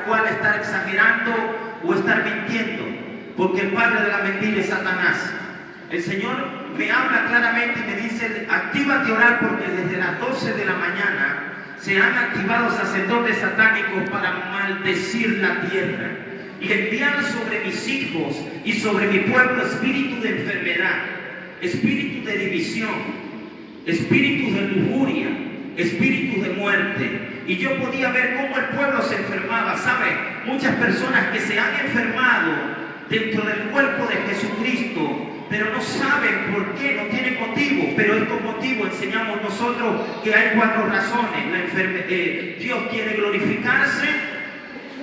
cual estar exagerando o estar mintiendo, porque el padre de la mentira es Satanás. El Señor me habla claramente y me dice: actívate a orar, porque desde las 12 de la mañana se han activado sacerdotes satánicos para maldecir la tierra y enviar sobre mis hijos y sobre mi pueblo espíritu de enfermedad, espíritu de división, espíritu de lujuria, espíritu de muerte. Y yo podía ver cómo el pueblo se enfermaba. ¿Sabe? Muchas personas que se han enfermado dentro del cuerpo de Jesucristo, pero no saben por qué, no tienen motivo. Pero estos motivos enseñamos nosotros que hay 4 razones. Dios quiere glorificarse,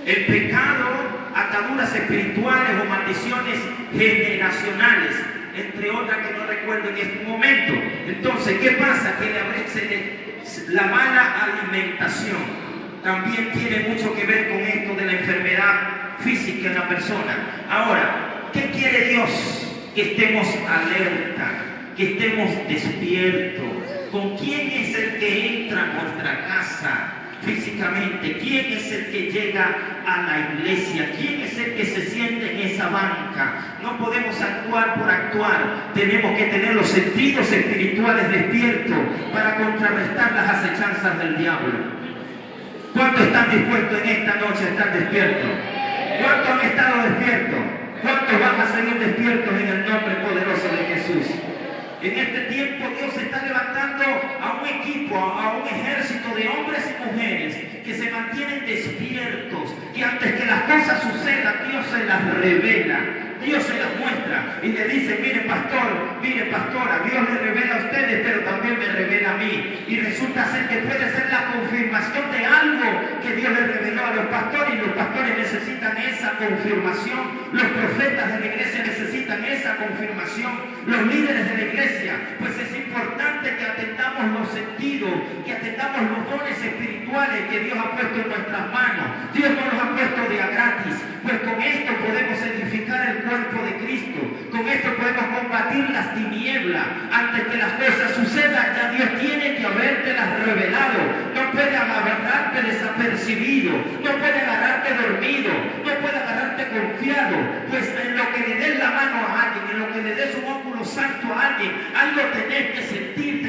el pecado, ataduras espirituales o maldiciones generacionales, entre otras que no recuerdo en este momento. Entonces, ¿qué pasa? Que la mala alimentación también tiene mucho que ver con esto de la enfermedad física en la persona. Ahora, ¿qué quiere Dios? Que estemos alerta, que estemos despiertos. ¿Con quién es el que entra a nuestra casa físicamente? ¿Quién es el que llega a la iglesia? ¿Quién es el que se siente en esa banca? No podemos actuar por actuar. Tenemos que tener los sentidos espirituales despiertos para contrarrestar las acechanzas del diablo. ¿Cuántos están dispuestos en esta noche a estar despiertos? ¿Cuántos han estado despiertos? ¿Cuántos van a seguir despiertos en el nombre poderoso de Jesús? En este tiempo Dios está levantando a un equipo, a un ejército de hombres y mujeres que se mantienen despiertos, que antes que las cosas sucedan, Dios se las revela, Dios se las muestra y le dice: mire pastor, mire pastora, Dios le revela a ustedes, pero también me revela a mí. Y resulta ser que puede ser la confirmación de algo que Dios le reveló a los pastores, y los pastores necesitan esa confirmación, los profetas de la iglesia necesitan esa confirmación, los líderes de la iglesia. Pues es importante que atendamos los sentidos, que atendamos los dones espirituales que Dios ha puesto en nuestras manos. Dios no los ha puesto de a gratis, pues con esto podemos edificar el cuerpo de Cristo, con esto podemos combatir las tinieblas. Antes que las cosas sucedan, ya Dios tiene que habértelas revelado. No puede agarrarte desapercibido, no puede agarrarte dormido, no puede agarrarte confiado, pues en lo que le des la mano a alguien, en lo que le des un óculo santo a alguien, algo tenés que sentir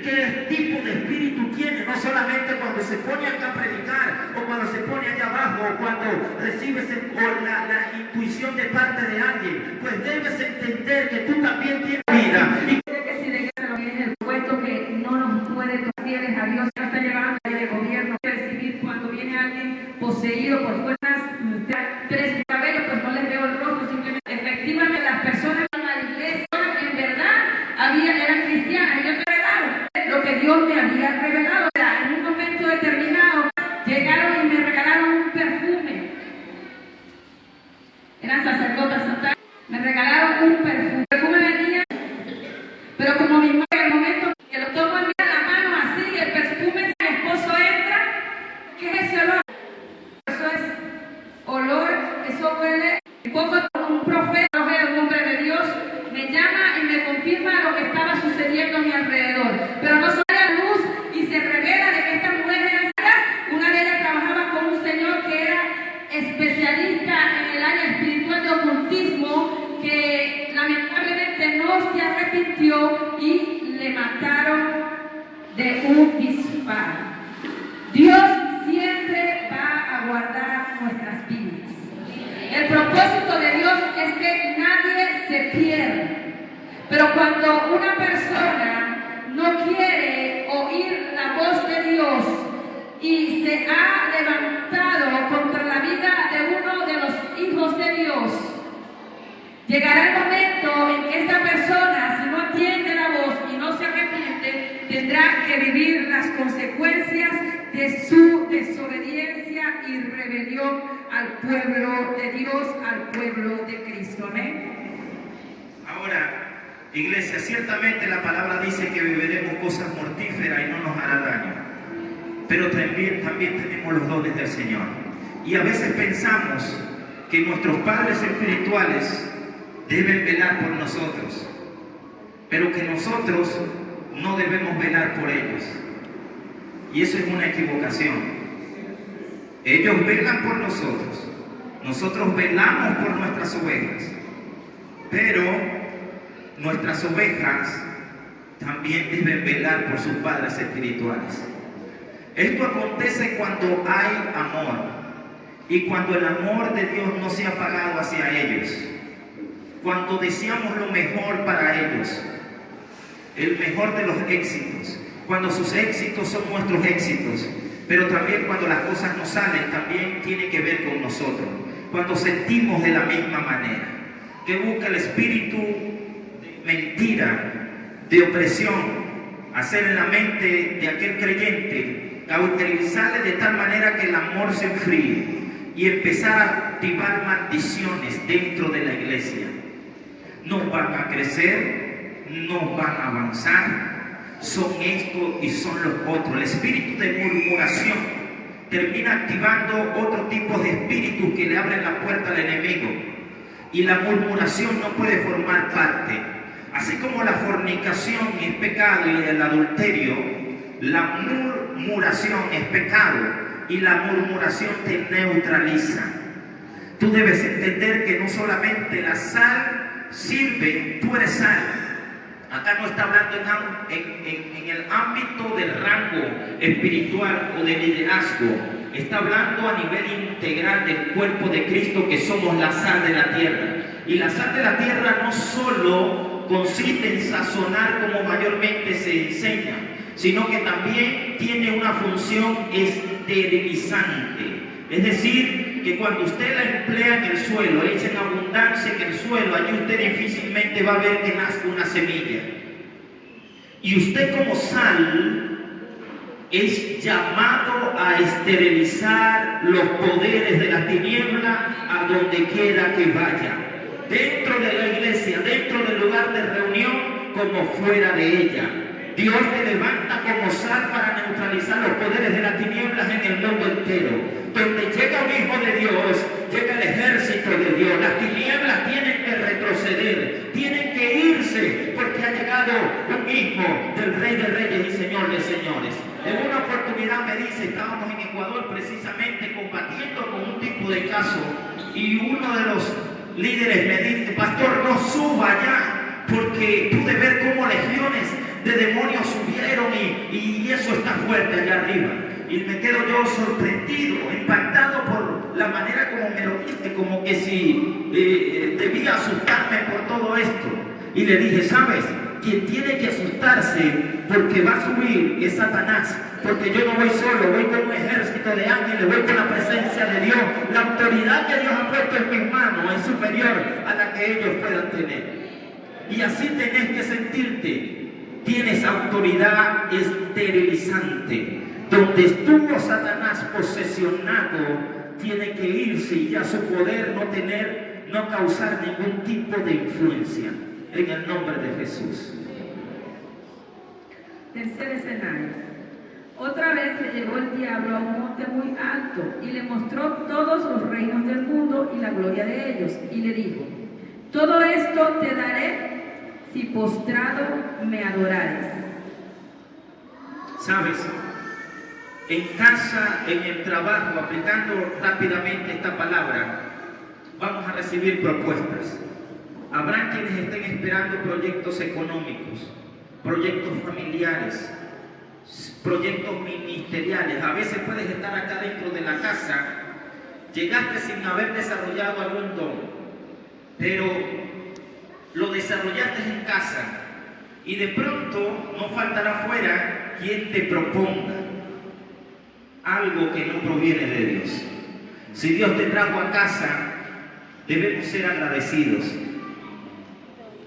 qué tipo de espíritu tiene, no solamente cuando se pone acá a predicar, o cuando se pone allá abajo, o cuando recibes la intuición de parte de alguien. Pues debes entender que tú también tienes vida. Y que si de lo que es el puesto que no nos puede tocar fieles a Dios, no está llevando el gobierno a recibir cuando viene alguien poseído por fuerzas, 3 cabellos, pues no les veo el rostro, simplemente. Efectivamente, las personas en la iglesia, en verdad, eran cristianas, y yo te regalaron lo que Dios me había revelado. En un momento determinado, llegaron y me regalaron un perfume. Eran sacerdotes satánicos. Me regalaron un perfume. El perfume venía, pero como mi madre, en el momento que lo tomo en la mano así, el perfume, mi esposo entra. ¿Qué es ese olor? Eso es olor, eso huele. Un poco un profeta, un hombre de Dios, me llama y me confirma lo que estaba sucediendo a mi alrededor. Pero no sale a la luz y se revela de que estas mujeres eran ciegas. Una de ellas trabajaba con un señor que era especialista en el área espiritual de ocultismo, que lamentablemente no se arrepintió y le mataron de un disparo. Dios siempre va a guardar nuestras vidas. El propósito de Dios es que nadie se pierda. Pero cuando una persona no quiere oír la voz de Dios y se ha levantado contra la vida de uno de los hijos de Dios, llegará el momento en que esta persona, si no atiende la voz y no se arrepiente, tendrá que vivir las consecuencias de su desobediencia y rebelión al pueblo de Dios, al pueblo de Cristo. Amén. ahora, iglesia, ciertamente la palabra dice que beberemos cosas mortíferas y no nos hará daño, pero también tenemos los dones del Señor. Y a veces pensamos que nuestros padres espirituales deben velar por nosotros, pero que nosotros no debemos velar por ellos. Y eso es una equivocación. Ellos velan por nosotros. Nosotros velamos por nuestras ovejas. Pero nuestras ovejas también deben velar por sus padres espirituales. Esto acontece cuando hay amor y cuando el amor de Dios no se ha apagado hacia ellos. Cuando deseamos lo mejor para ellos, el mejor de los éxitos, cuando sus éxitos son nuestros éxitos, pero también cuando las cosas no salen, también tiene que ver con nosotros. Cuando sentimos de la misma manera, que busca el espíritu de mentira, de opresión, hacer en la mente de aquel creyente, cauterizarle de tal manera que el amor se enfríe y empezar a activar maldiciones dentro de la iglesia. No van a crecer, no van a avanzar, son esto y son los otros. El espíritu de murmuración termina activando otro tipo de espíritus que le abren la puerta al enemigo, y la murmuración no puede formar parte. Así como la fornicación es pecado y el adulterio, la murmuración es pecado y la murmuración te neutraliza. Tú debes entender que no solamente la sal sirve, tú eres sal. Acá no está hablando en el ámbito del rango espiritual o de liderazgo. Está hablando a nivel integral del cuerpo de Cristo, que somos la sal de la tierra. Y la sal de la tierra no solo consiste en sazonar como mayormente se enseña, sino que también tiene una función esterilizante. Es decir, que cuando usted la emplea en el suelo, echa en abundancia en el suelo, allí usted difícilmente va a ver que nazca una semilla. Y usted como sal es llamado a esterilizar los poderes de la tiniebla a donde quiera que vaya. Dentro de la iglesia, dentro del lugar de reunión, como fuera de ella. Dios te levanta como sal para neutralizar los poderes de las tinieblas en el mundo entero. Donde llega un hijo de Dios, llega el ejército de Dios. Las tinieblas tienen que retroceder, tienen que irse, porque ha llegado un hijo del Rey de Reyes y Señor de Señores. En una oportunidad me dice, estábamos en Ecuador precisamente combatiendo con un tipo de caso, y uno de los líderes me dice, pastor, no suba allá, porque pude ver cómo legiones de demonios subieron y eso está fuerte allá arriba. Y me quedo yo sorprendido, impactado por la manera como me lo dice, como que si debía asustarme por todo esto. Y le dije, ¿sabes? Quien tiene que asustarse porque va a subir es Satanás, porque yo no voy solo, voy con un ejército de ángeles, voy con la presencia de Dios. La autoridad que Dios ha puesto en mis manos es superior a la que ellos puedan tener. Y así tenés que sentirte. Tienes autoridad esterilizante. Donde estuvo Satanás posesionado, tiene que irse y ya su poder no causar ningún tipo de influencia. En el nombre de Jesús. Tercer escenario. Otra vez le llevó el diablo a un monte muy alto y le mostró todos los reinos del mundo y la gloria de ellos. Y le dijo, todo esto te daré si postrado me adorares. ¿Sabes? En casa, en el trabajo, aplicando rápidamente esta palabra, vamos a recibir propuestas. Habrá quienes estén esperando proyectos económicos, proyectos familiares, proyectos ministeriales. A veces puedes estar acá dentro de la casa, llegaste sin haber desarrollado algún don, pero lo desarrollaste en casa y de pronto no faltará afuera quien te proponga algo que no proviene de Dios. Si Dios te trajo a casa, debemos ser agradecidos.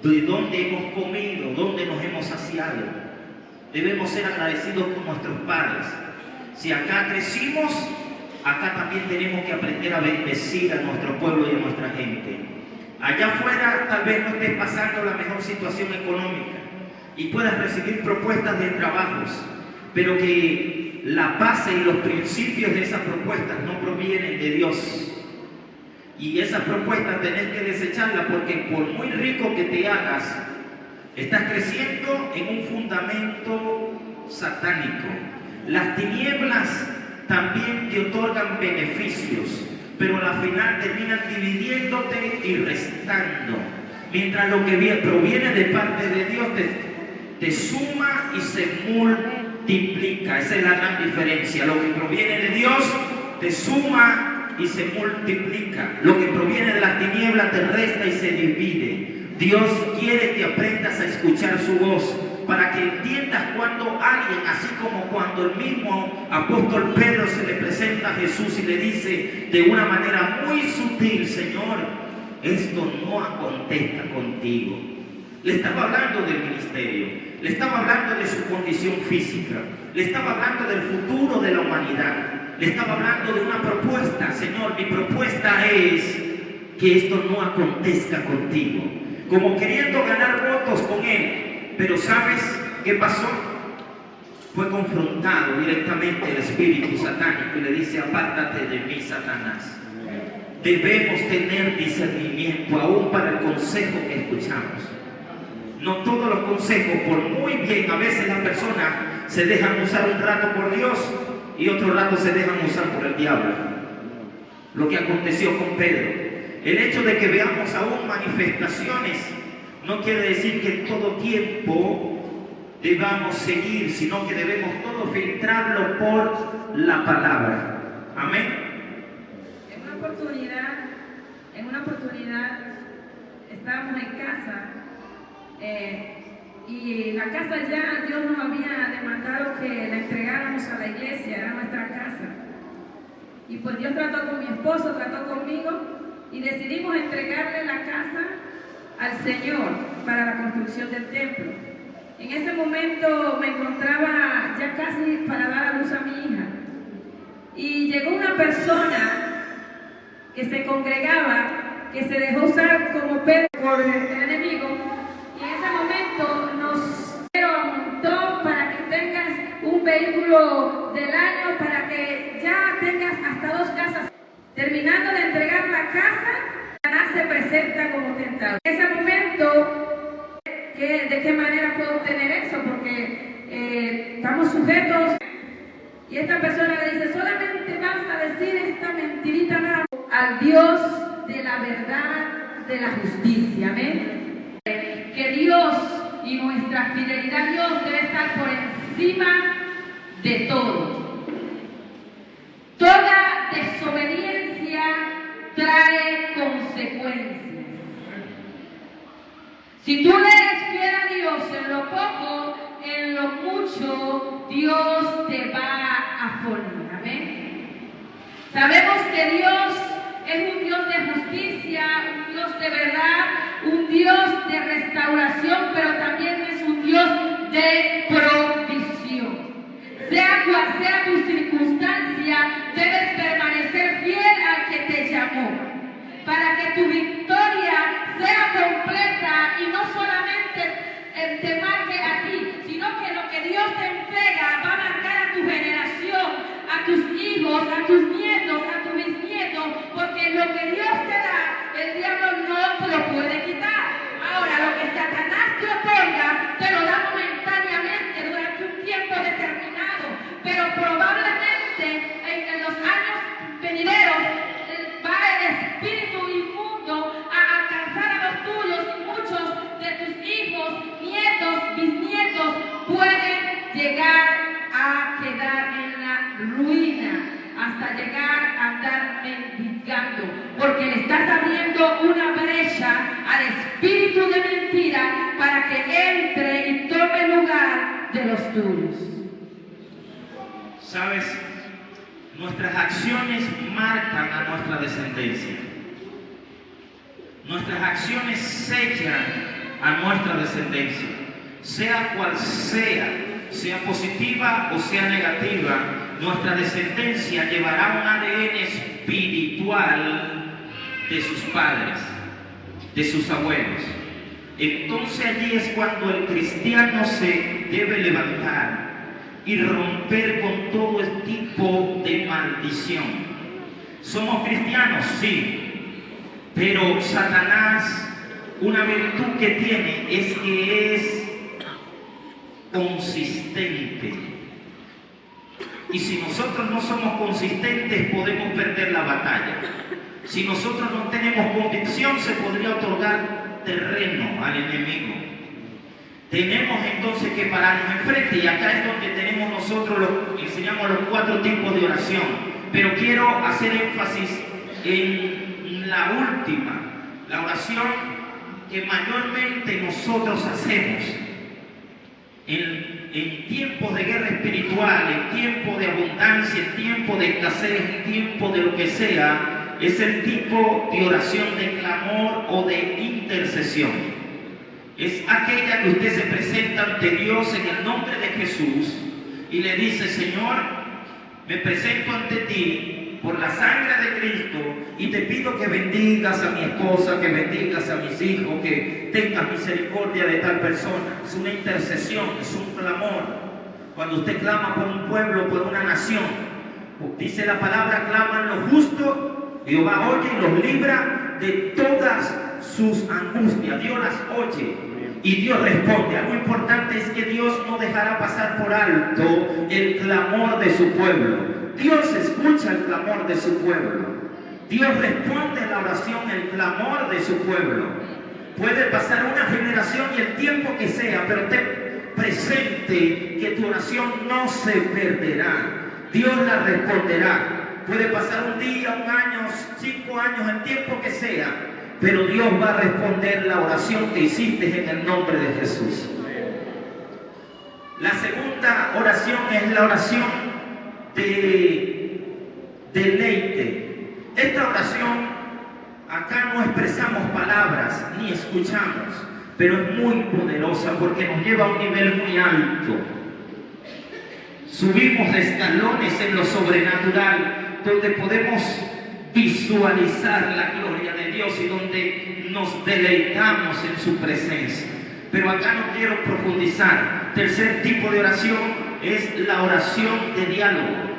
De dónde hemos comido, dónde nos hemos saciado. Debemos ser agradecidos con nuestros padres. Si acá crecimos, acá también tenemos que aprender a bendecir a nuestro pueblo y a nuestra gente. Allá afuera tal vez no estés pasando la mejor situación económica y puedas recibir propuestas de trabajos, pero que la base y los principios de esas propuestas no provienen de Dios. Y esas propuestas tenés que desecharlas, porque por muy rico que te hagas, estás creciendo en un fundamento satánico. Las tinieblas también te otorgan beneficios, pero al final terminan dividiéndote y restando. Mientras lo que proviene de parte de Dios te suma y se multiplica. Esa es la gran diferencia. Lo que proviene de Dios te suma y se multiplica. Lo que proviene de la tiniebla te resta y se divide. Dios quiere que aprendas a escuchar su voz, para que entiendas cuando alguien, así como cuando el mismo apóstol Pedro se le presenta a Jesús y le dice de una manera muy sutil: Señor, esto no acontezca contigo. Le estaba hablando del ministerio, le estaba hablando de su condición física, le estaba hablando del futuro de la humanidad, le estaba hablando de una propuesta. Señor, mi propuesta es que esto no acontezca contigo, como queriendo ganar votos con él. Pero ¿sabes qué pasó? Fue confrontado directamente el espíritu satánico y le dice: apártate de mí, Satanás. Debemos tener discernimiento aún para el consejo que escuchamos. No todos los consejos, por muy bien, a veces las personas se dejan usar un rato por Dios y otro rato se dejan usar por el diablo. Lo que aconteció con Pedro. El hecho de que veamos aún manifestaciones no quiere decir que en todo tiempo debamos seguir, sino que debemos todo filtrarlo por la palabra. Amén. En una oportunidad estábamos en casa y la casa ya Dios nos había demandado que la entregáramos a la iglesia, era nuestra casa. Y pues Dios trató con mi esposo, trató conmigo y decidimos entregarle la casa al Señor para la construcción del templo. En ese momento me encontraba ya casi para dar a luz a mi hija y llegó una persona que se congregaba, que se dejó usar como Pedro por el enemigo, y en ese momento nos montó para que tengas un vehículo del año, para que ya tengas hasta 2 casas. Terminando de entregar la casa, Satanás se presenta como tentador. En ese momento, ¿de qué manera puedo obtener eso? Porque estamos sujetos. Y esta persona le dice: solamente vas a decir esta mentirita nada al Dios de la verdad, de la justicia. Amén. Que Dios y nuestra fidelidad a Dios debe estar por encima de todo. Toda desobediencia trae consecuencias. Si tú le eres fiel a Dios en lo poco, en lo mucho, Dios te va a poner. Amén. Sabemos que Dios es un Dios de justicia, un Dios de verdad, un Dios de restauración, pero también es un Dios de provisión. Sea cual sea tu circunstancia, debes permanecer fiel al que te llamó, para que tu victoria sea completa y no solamente te marque a ti, sino que lo que Dios te entrega va a marcar a tu generación, a tus hijos, a tus nietos, a tus bisnietos, porque lo que Dios te da, el diablo no te lo puede quitar. Ahora, lo que Satanás te otorga, te lo da momentáneamente durante un tiempo determinado, pero probablemente en los años venideros va el espíritu inmundo a alcanzar a los tuyos, y muchos de tus hijos, nietos, bisnietos pueden llegar a quedar en la ruina, hasta llegar a andar mendigando, porque le estás abriendo una brecha al espíritu de mentira para que entre y tome lugar de los tuyos. ¿Sabes? Nuestras acciones marcan a nuestra descendencia. Nuestras acciones sellan a nuestra descendencia. Sea cual sea positiva o sea negativa, nuestra descendencia llevará un ADN espiritual de sus padres, de sus abuelos. Entonces allí es cuando el cristiano se debe levantar y romper con todo el tipo de maldición. ¿Somos cristianos? Sí. Pero Satanás, una virtud que tiene es que es consistente. Y si nosotros no somos consistentes, podemos perder la batalla. Si nosotros no tenemos convicción, se podría otorgar terreno al enemigo. Tenemos entonces que pararnos enfrente, y acá es donde tenemos nosotros, enseñamos los 4 tipos de oración. Pero quiero hacer énfasis en la última, la oración que mayormente nosotros hacemos en tiempos de guerra espiritual, en tiempos de abundancia, en tiempos de escasez, en tiempos de lo que sea. Es el tipo de oración de clamor o de intercesión. Es aquella que usted se presenta ante Dios en el nombre de Jesús y le dice: Señor, me presento ante ti por la sangre de Cristo y te pido que bendigas a mi esposa, que bendigas a mis hijos, que tengas misericordia de tal persona. Es una intercesión, es un clamor. Cuando usted clama por un pueblo, por una nación, dice la palabra: claman los justos, Jehová oye y los libra de todas sus angustias. Dios las oye y Dios responde. Algo importante es que Dios no dejará pasar por alto el clamor de su pueblo. Dios escucha el clamor de su pueblo. Dios responde a la oración, el clamor de su pueblo. Puede pasar una generación y el tiempo que sea, pero ten presente que tu oración no se perderá. Dios la responderá. Puede pasar un día, un año, 5 años, el tiempo que sea, pero Dios va a responder la oración que hiciste en el nombre de Jesús. La segunda oración es la oración de deleite. Esta oración, acá no expresamos palabras ni escuchamos, pero es muy poderosa porque nos lleva a un nivel muy alto. Subimos escalones en lo sobrenatural, donde podemos visualizar la gloria de Dios y donde nos deleitamos en su presencia. Pero acá no quiero profundizar. Tercer tipo de oración es la oración de diálogo.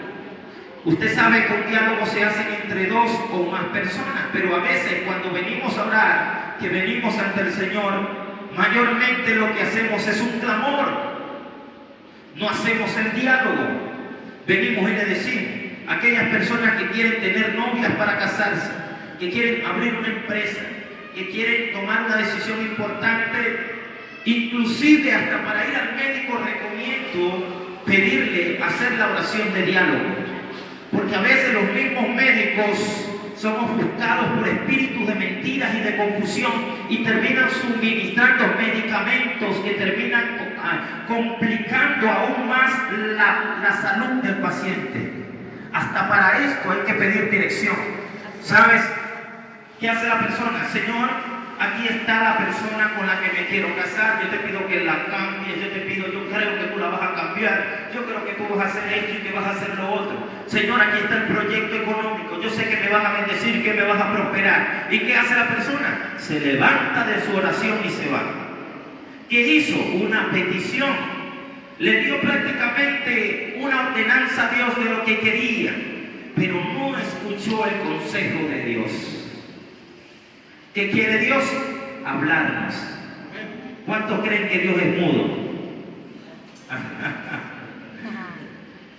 Usted sabe que un diálogo se hace entre 2 o más personas, pero a veces cuando venimos a orar, que venimos ante el Señor, mayormente lo que hacemos es un clamor. No hacemos el diálogo. Venimos y le decimos: aquellas personas que quieren tener novias para casarse, que quieren abrir una empresa, que quieren tomar una decisión importante, inclusive hasta para ir al médico recomiendo pedirle hacer la oración de diálogo, porque a veces los mismos médicos somos buscados por espíritus de mentiras y de confusión y terminan suministrando medicamentos que terminan complicando aún más la salud del paciente. Hasta para esto hay que pedir dirección. ¿Sabes qué hace la persona? Señor, aquí está la persona con la que me quiero casar. Yo te pido que la cambies. Yo creo que tú la vas a cambiar. Yo creo que tú vas a hacer esto y que vas a hacer lo otro. Señor, aquí está el proyecto económico. Yo sé que me vas a bendecir, que me vas a prosperar. ¿Y qué hace la persona? Se levanta de su oración y se va. ¿Qué hizo? Una petición. Le dio prácticamente una ordenanza a Dios de lo que quería, pero no escuchó el consejo de Dios. ¿Qué quiere Dios? Hablarnos. ¿Cuántos creen que Dios es mudo?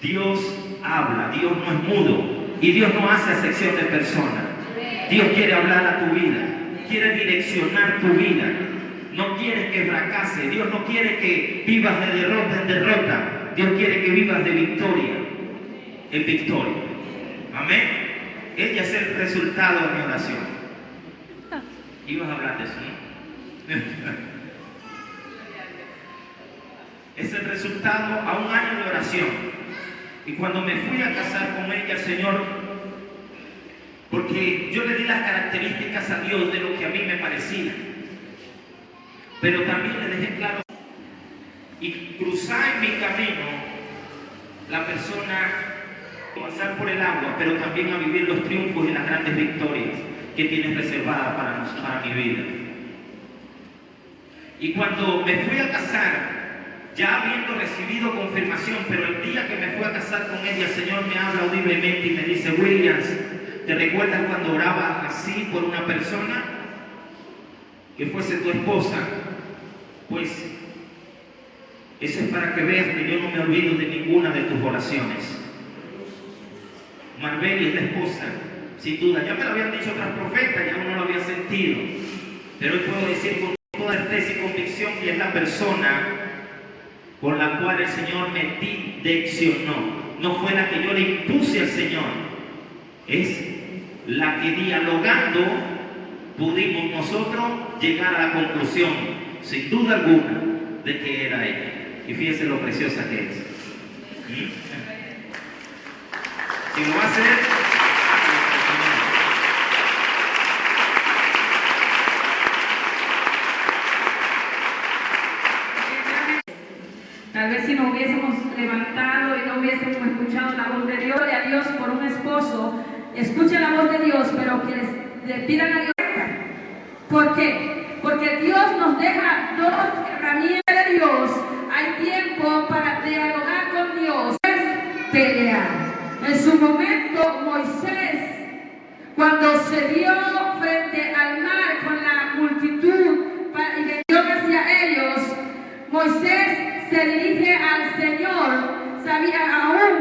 Dios habla, Dios no es mudo y Dios no hace acepción de personas. Dios quiere hablar a tu vida, quiere direccionar tu vida. No quiere que fracase. Dios no quiere que vivas de derrota en derrota. Dios quiere que vivas de victoria en victoria. Amén. Ella es el resultado de mi oración. Ibas a hablar de eso, ¿no? Es el resultado a un año de oración. Y cuando me fui a casar con ella, Señor, porque yo le di las características a Dios de lo que a mí me parecía, pero también le dejé claro y cruzar en mi camino la persona pasar por el agua, pero también a vivir los triunfos y las grandes victorias que tienes reservadas para mi vida. Y cuando me fui a casar, ya habiendo recibido confirmación, pero el día que me fui a casar con ella, el Señor me habla audiblemente y me dice: Williams, ¿te recuerdas cuando orabas así por una persona que fuese tu esposa? Pues eso es para que veas que yo no me olvido de ninguna de tus oraciones. Marbella es la esposa, sin duda. Ya me lo habían dicho otras profetas, ya uno lo había sentido. Pero hoy puedo decir con toda certeza y convicción que es la persona con la cual el Señor me direccionó. No fue la que yo le impuse al Señor, es la que dialogando pudimos nosotros llegar a la conclusión, sin duda alguna, de que era ella. Y fíjense lo preciosa que es. Si lo va a hacer, tal vez si nos hubiésemos levantado y no hubiésemos escuchado la voz de Dios, gloria a Dios por un esposo, escuche la voz de Dios, pero que le pidan a Dios. ¿Por qué? Porque Dios nos deja dos herramientas de Dios. Hay tiempo para dialogar con Dios, es pelear. En su momento Moisés, cuando se vio frente al mar con la multitud y vendió hacia ellos, Moisés se dirige al Señor. Sabía, aún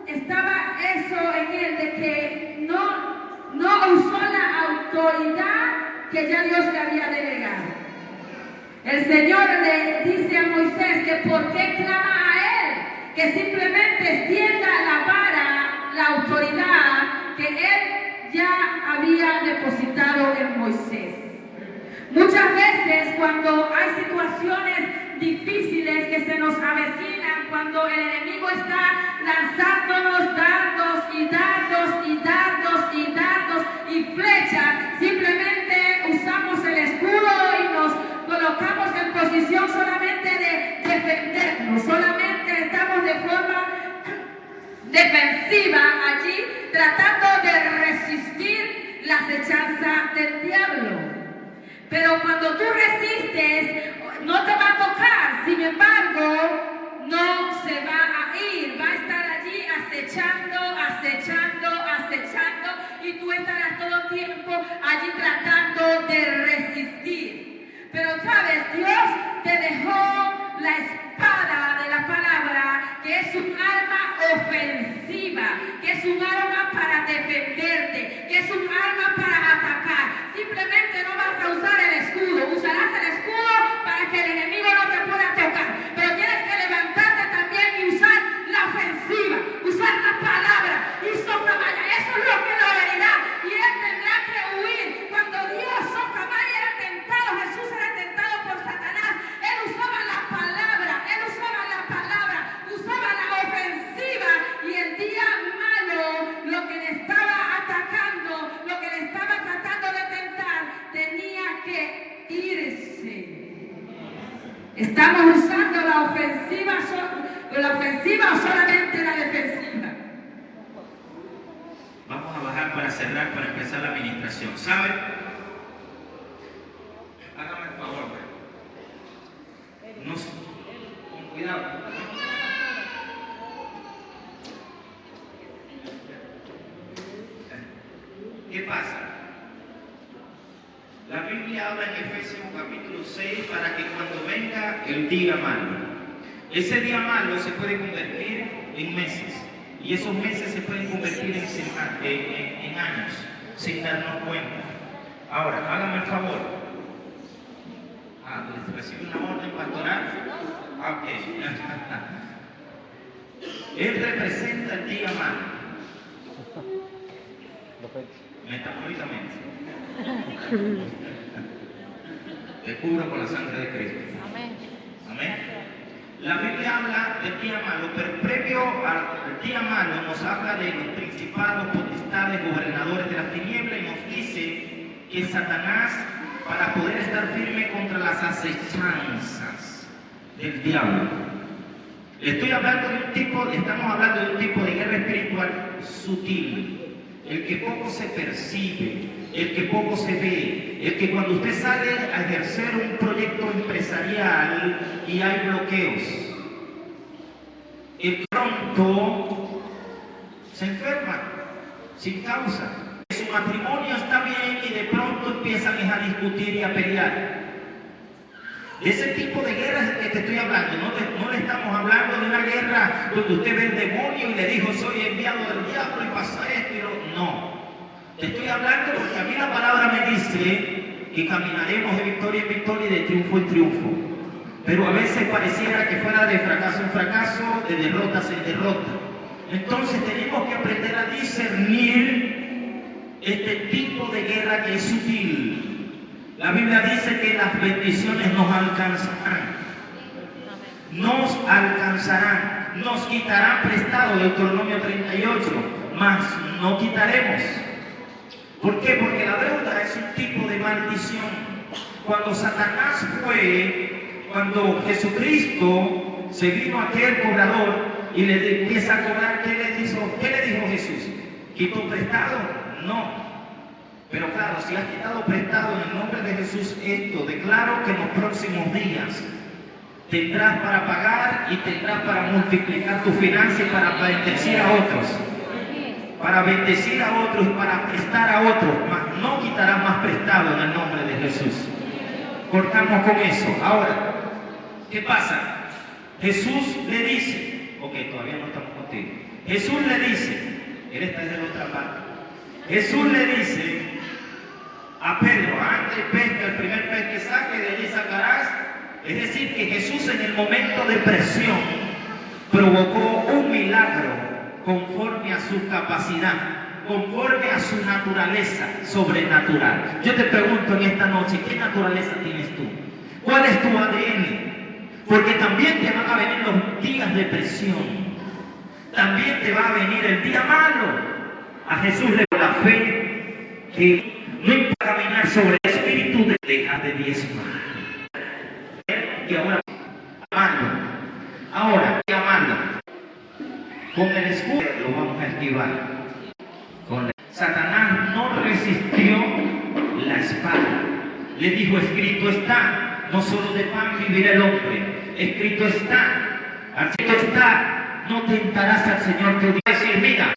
estaba eso en él de que no usó la autoridad que ya Dios le había delegado. El Señor le dice a Moisés que por qué clama a él, que simplemente extienda la vara, la autoridad que él ya había depositado en Moisés. Muchas veces cuando hay situaciones difíciles que se nos avecinan, cuando el enemigo está lanzándonos dardos y dardos y dardos y dardos y flechas, simplemente usamos el escudo y nos colocamos en posición solamente de defendernos, solamente estamos de forma defensiva allí, tratando de resistir la acechanza del diablo. Pero cuando tú resistes, no te va a tocar, sin embargo, no se va a ir, va a estar allí acechando, acechando, acechando, y tú estarás todo el tiempo allí tratando de resistir. Pero sabes, Dios te dejó la espada de la palabra, que es un arma ofensiva, que es un arma para defenderte, que es un arma para atacar. Simplemente no vas a usar el escudo, usarás el escudo para que el enemigo no te pueda tocar, pero tienes que levantarte también y usar la ofensiva, usar la palabra y socavalla. Eso es lo que lo herirá y él tendrá que huir. Cuando Dios socavalla era tentado, Jesús era tentado por Satanás, él usaba la palabra, usaba la ofensiva, y el día malo, lo que le estaba atacando, lo que le estaba tratando de tentar, tenía que irse. ¿Estamos usando la ofensiva o solamente la defensiva? vamos a bajar para cerrar, para empezar la administración. ¿Sabe? Hágame el favor, no, con cuidado. ¿Qué pasa? La Biblia habla en Efesios capítulo 6 para que cuando venga el día malo, ese día malo se puede convertir en meses, y esos meses se pueden convertir en años sin darnos cuenta. Ahora, hágame el favor. ¿Recibe una orden pastoral? Ok. Él representa el día malo. Metafóricamente. Te cubro con la sangre de Cristo. Amén. Amén. La Biblia habla del día malo, pero previo al día malo nos habla de los principados, potestades, gobernadores de las tinieblas, y nos dice que Satanás, para poder estar firme contra las acechanzas del diablo, estamos hablando de un tipo de guerra espiritual sutil. El que poco se percibe, el que poco se ve, el que cuando usted sale a ejercer un proyecto empresarial y hay bloqueos, el pronto se enferma sin causa. Su matrimonio está bien y de pronto empiezan a discutir y a pelear. De ese tipo de guerra es el que te estoy hablando. No le estamos hablando de una guerra donde usted ve el demonio y le dijo soy enviado del diablo y pasa esto y lo... No. Te estoy hablando porque a mí la palabra me dice que caminaremos de victoria en victoria y de triunfo en triunfo. Pero a veces pareciera que fuera de fracaso en fracaso, de derrotas en derrota. Entonces tenemos que aprender a discernir este tipo de guerra que es sutil. La Biblia dice que las bendiciones nos alcanzarán. Nos alcanzarán. Nos quitarán prestado, Deuteronomio 38, mas no quitaremos. ¿Por qué? Porque la deuda es un tipo de maldición. Cuando Jesucristo se vino a aquel cobrador y le empieza a cobrar, ¿qué le dijo Jesús? ¿Quitó prestado? No. Pero claro, si has quitado prestado en el nombre de Jesús esto, declaro que en los próximos días tendrás para pagar y tendrás para multiplicar tu financia y para bendecir a otros. Para bendecir a otros y para prestar a otros, mas no quitarás más prestado en el nombre de Jesús. Cortamos con eso. Ahora, ¿qué pasa? Jesús le dice, ok, todavía no estamos contigo. Jesús le dice, él está desde la otra parte. Jesús le dice a Pedro, antes pesca, el primer pez que saque, de allí sacarás. Es decir, que Jesús en el momento de presión provocó un milagro conforme a su capacidad, conforme a su naturaleza sobrenatural. Yo te pregunto en esta noche, ¿qué naturaleza tienes tú? ¿Cuál es tu ADN? Porque también te van a venir los días de presión. También te va a venir el día malo. A Jesús le da la fe que no importa caminar sobre el espíritu de dejar de diezmar. Y ahora, amarlo. Ahora, amarlo. Con el escudo lo vamos a esquivar. Satanás no resistió la espada. Le dijo, escrito está, no solo de pan vivirá el hombre. Escrito está, no tentarás al Señor tu Dios. Decir, mira,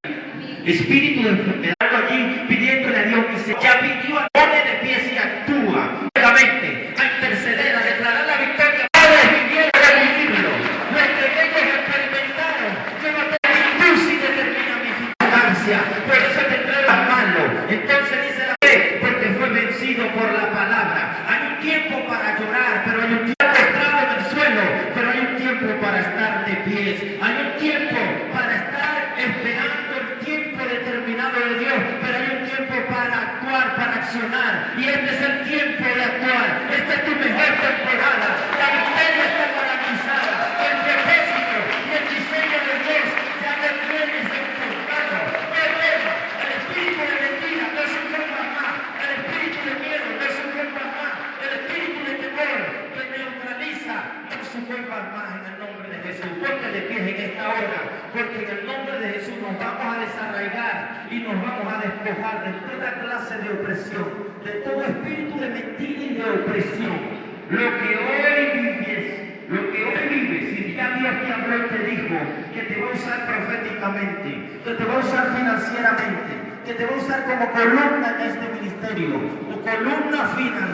espíritu de enfermedad allí pidiéndole a Dios que se ya pidió a pone de pies y actúa nuevamente a interceder, a declarar la victoria. Padre, vinieron a vivirlo. Nuestros reyes experimentaron. Yo no tengo impulso y determina mi circunstancia. Por eso tendré las manos. Entonces dice la fe, porque fue vencido por la palabra. Hay un tiempo para llorar, pero hay un tiempo postrado en el suelo, pero hay un tiempo para estar de pies. Hay un tiempo para estar esperando el tiempo determinado de Dios, pero hay un tiempo para actuar, para accionar, y este es el tiempo de actuar. Esta es tu mejor temporada. La victoria está garantizada. El propósito y el diseño de Dios ya te tienes enfocado. No temas, el espíritu de mentira no se encuentra más, el espíritu de miedo no se encuentra más, el espíritu de temor que neutraliza no se encuentra más en el nombre de Jesús. Ponte de pie en esta hora, porque en el nombre de Jesús nos vamos a desarraigar y nos vamos a despojar de toda clase de opresión, de todo espíritu de mentira y de opresión. Lo que hoy vives, si ya Dios te habló y te dijo que te va a usar proféticamente, que te va a usar financieramente, que te va a usar como columna en este ministerio, o columna financiera.